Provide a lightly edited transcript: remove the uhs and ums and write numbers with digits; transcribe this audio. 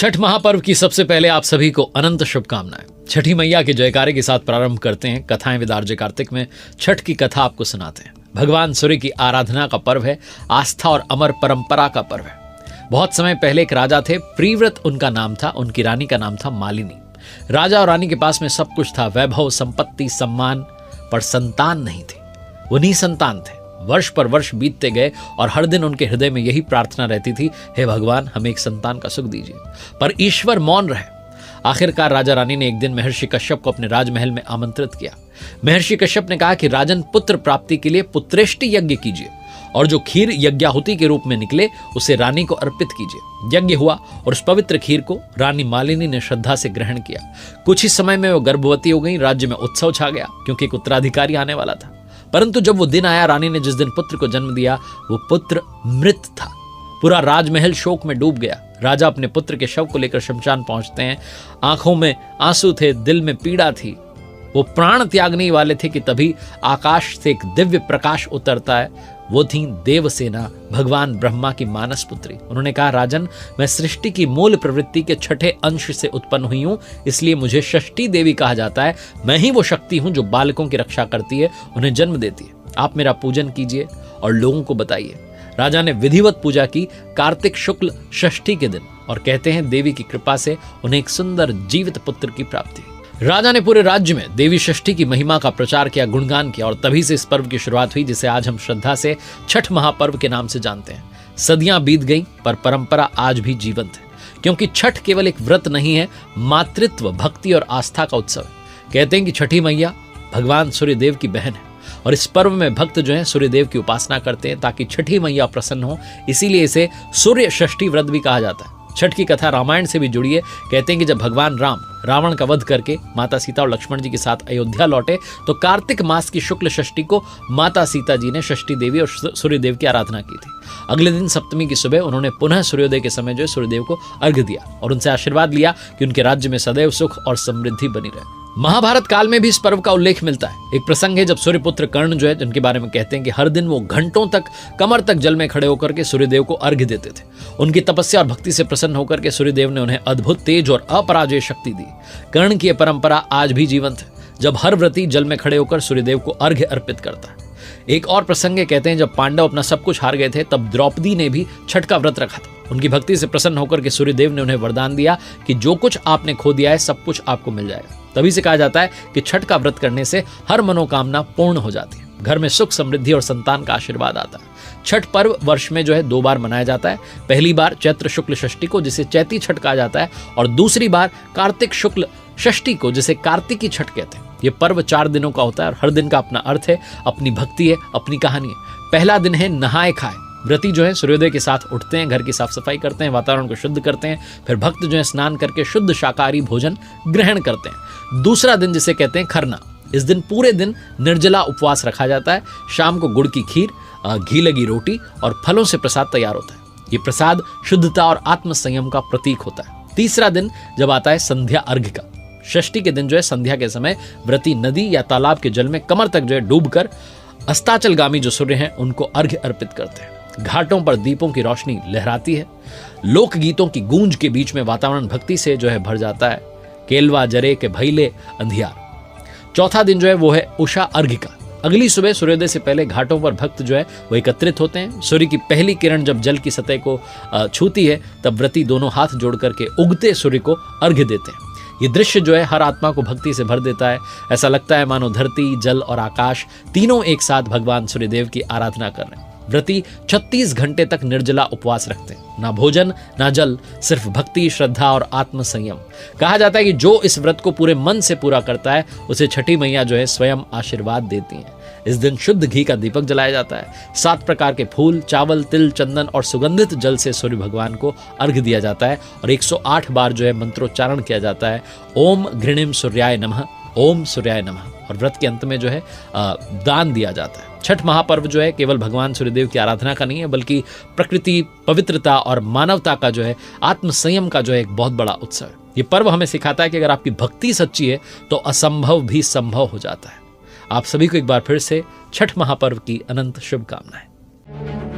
छठ महापर्व की सबसे पहले आप सभी को अनंत शुभकामनाएं। छठी मैया के जयकारे के साथ प्रारंभ करते हैं कथाएं विद आरजे कार्तिक में। छठ की कथा आपको सुनाते हैं। भगवान सूर्य की आराधना का पर्व है, आस्था और अमर परंपरा का पर्व है। बहुत समय पहले एक राजा थे, प्रिव्रत उनका नाम था, उनकी रानी का नाम था मालिनी। राजा और रानी के पास में सब कुछ था, वैभव, संपत्ति, सम्मान, पर संतान नहीं थी। वो निसंतान थे। वर्ष पर वर्ष बीतते गए और हर दिन उनके हृदय में यही प्रार्थना रहती थी, हे भगवान हमें एक संतान का सुख दीजिए। पर ईश्वर मौन रहे। आखिरकार राजा रानी ने एक दिन महर्षि कश्यप को अपने राजमहल में आमंत्रित किया। महर्षि कश्यप ने कहा कि राजन, पुत्र प्राप्ति के लिए पुत्रेष्टि यज्ञ कीजिए और जो खीर यज्ञाहुति के रूप में निकले उसे रानी को अर्पित कीजिए। यज्ञ हुआ और उस पवित्र खीर को रानी मालिनी ने श्रद्धा से ग्रहण किया। कुछ ही समय में वो गर्भवती हो गई। राज्य में उत्सव छा गया क्योंकि एक उत्तराधिकारी आने वाला था। परंतु जब वो दिन आया, रानी ने जिस दिन पुत्र को जन्म दिया वो पुत्र मृत था। पूरा राजमहल शोक में डूब गया। राजा अपने पुत्र के शव को लेकर शमशान पहुंचते हैं। आंखों में आंसू थे, दिल में पीड़ा थी। वो प्राण त्यागने वाले थे कि तभी आकाश से एक दिव्य प्रकाश उतरता है। वो थी देवसेना, भगवान ब्रह्मा की मानस पुत्री। उन्होंने कहा, राजन, मैं सृष्टि की मूल प्रवृत्ति के छठे अंश से उत्पन्न हुई हूं, इसलिए मुझे षष्ठी देवी कहा जाता है। मैं ही वो शक्ति हूं जो बालकों की रक्षा करती है, उन्हें जन्म देती है। आप मेरा पूजन कीजिए और लोगों को बताइए। राजा ने विधिवत पूजा की कार्तिक शुक्ल षष्ठी के दिन, और कहते हैं देवी की कृपा से उन्हें एक सुंदर जीवित पुत्र की प्राप्ति। राजा ने पूरे राज्य में देवी षष्ठी की महिमा का प्रचार किया, गुणगान किया, और तभी से इस पर्व की शुरुआत हुई जिसे आज हम श्रद्धा से छठ महापर्व के नाम से जानते हैं। सदियां बीत गईं पर परंपरा आज भी जीवंत है, क्योंकि छठ केवल एक व्रत नहीं है, मातृत्व, भक्ति और आस्था का उत्सव है। कहते हैं कि छठी मैया भगवान सूर्यदेव की बहन है और इस पर्व में भक्त जो है सूर्यदेव की उपासना करते हैं ताकि छठी मैया प्रसन्न हो। इसीलिए इसे सूर्य षष्ठी व्रत भी कहा जाता है। छठ की कथा रामायण से भी जुड़ी है। कहते हैं कि जब भगवान राम रावण का वध करके माता सीता और लक्ष्मण जी के साथ अयोध्या लौटे तो कार्तिक मास की शुक्ल षष्ठी को माता सीता जी ने षष्ठी देवी और सूर्यदेव की आराधना की थी। अगले दिन सप्तमी की सुबह उन्होंने पुनः सूर्योदय के समय जो है सूर्यदेव को अर्घ्य दिया और उनसे आशीर्वाद लिया कि उनके राज्य में सदैव सुख और समृद्धि बनी रहे। महाभारत काल में भी इस पर्व का उल्लेख मिलता है। एक प्रसंग है जब सूर्यपुत्र कर्ण जो है, जिनके बारे में कहते हैं कि हर दिन वो घंटों तक कमर तक जल में खड़े होकर के सूर्यदेव को अर्घ्य देते थे। उनकी तपस्या और भक्ति से प्रसन्न होकर के सूर्यदेव ने उन्हें अद्भुत तेज और अपराजय शक्ति दी। कर्ण की यह परंपरा आज भी जीवंत है, जब हर व्रती जल में खड़े होकर सूर्यदेव को अर्घ्य अर्पित करता है। एक और प्रसंग है, कहते हैं जब पांडव अपना सब कुछ हार गए थे तब द्रौपदी ने भी छठ का व्रत रखा था। उनकी भक्ति से प्रसन्न होकर के सूर्यदेव ने उन्हें वरदान दिया कि जो कुछ आपने खो दिया है सब कुछ आपको मिल जाएगा। तभी से कहा जाता है कि छठ का व्रत करने से हर मनोकामना पूर्ण हो जाती है, घर में सुख, समृद्धि और संतान का आशीर्वाद आता है। छठ पर्व वर्ष में जो है 2 बार मनाया जाता है। पहली बार चैत्र शुक्ल षष्ठी को, जिसे चैती छठ कहा जाता है, और दूसरी बार कार्तिक शुक्ल षष्ठी को, जिसे कार्तिकी छठ कहते हैं। ये पर्व 4 दिनों का होता है और हर दिन का अपना अर्थ है, अपनी भक्ति है, अपनी कहानी है। पहला दिन है नहाए खाए। व्रती जो है सूर्योदय के साथ उठते हैं, घर की साफ सफाई करते हैं, वातावरण को शुद्ध करते हैं। फिर भक्त जो है स्नान करके शुद्ध शाकाहारी भोजन ग्रहण करते हैं। दूसरा दिन जिसे कहते हैं खरना, इस दिन पूरे दिन निर्जला उपवास रखा जाता है। शाम को गुड़ की खीर, घी लगी रोटी और फलों से प्रसाद तैयार होता है। ये प्रसाद शुद्धता और आत्म संयम का प्रतीक होता है। तीसरा दिन जब आता है संध्या अर्घ्य का। षष्ठी के दिन जो है संध्या के समय व्रती नदी या तालाब के जल में कमर तक जो है डूबकर अस्ताचलगामी जो सूर्य हैं उनको अर्घ्य अर्पित करते हैं। घाटों पर दीपों की रोशनी लहराती है। लोकगीतों की गूंज के बीच में वातावरण भक्ति से जो है भर जाता है। केलवा जरे के भैले अंधियार। चौथा दिन जो है वो है उषा अर्घ्य का। अगली सुबह सूर्योदय से पहले घाटों पर भक्त जो है वो एकत्रित होते हैं। सूर्य की पहली किरण जब जल की सतह को छूती है तब व्रती दोनों हाथ जोड़ करके उगते सूर्य को अर्घ्य देते हैं। ये दृश्य जो है हर आत्मा को भक्ति से भर देता है। ऐसा लगता है मानो धरती, जल और आकाश तीनों एक साथ भगवान सूर्यदेव की आराधना कर रहे हैं। व्रती 36 घंटे तक निर्जला उपवास रखते हैं, ना भोजन ना जल, सिर्फ भक्ति, श्रद्धा और आत्म संयम। कहा जाता है कि जो इस व्रत को पूरे मन से पूरा करता है उसे छठी मैया जो है स्वयं आशीर्वाद देती हैं। इस दिन शुद्ध घी का दीपक जलाया जाता है। 7 प्रकार के फूल, चावल, तिल, चंदन और सुगंधित जल से सूर्य भगवान को अर्घ्य दिया जाता है और 108 बार जो है मंत्रोच्चारण किया जाता है। ओम घृणिम सूर्याय नमः, ओम सूर्याय नमः। और व्रत के अंत में जो है दान दिया जाता है। छठ महापर्व जो है केवल भगवान सूर्यदेव की आराधना का नहीं है, बल्कि प्रकृति, पवित्रता और मानवता का जो है आत्म संयम का जो है एक बहुत बड़ा उत्सव है। ये पर्व हमें सिखाता है कि अगर आपकी भक्ति सच्ची है तो असंभव भी संभव हो जाता है। आप सभी को एक बार फिर से छठ महापर्व की अनंत शुभकामनाएं।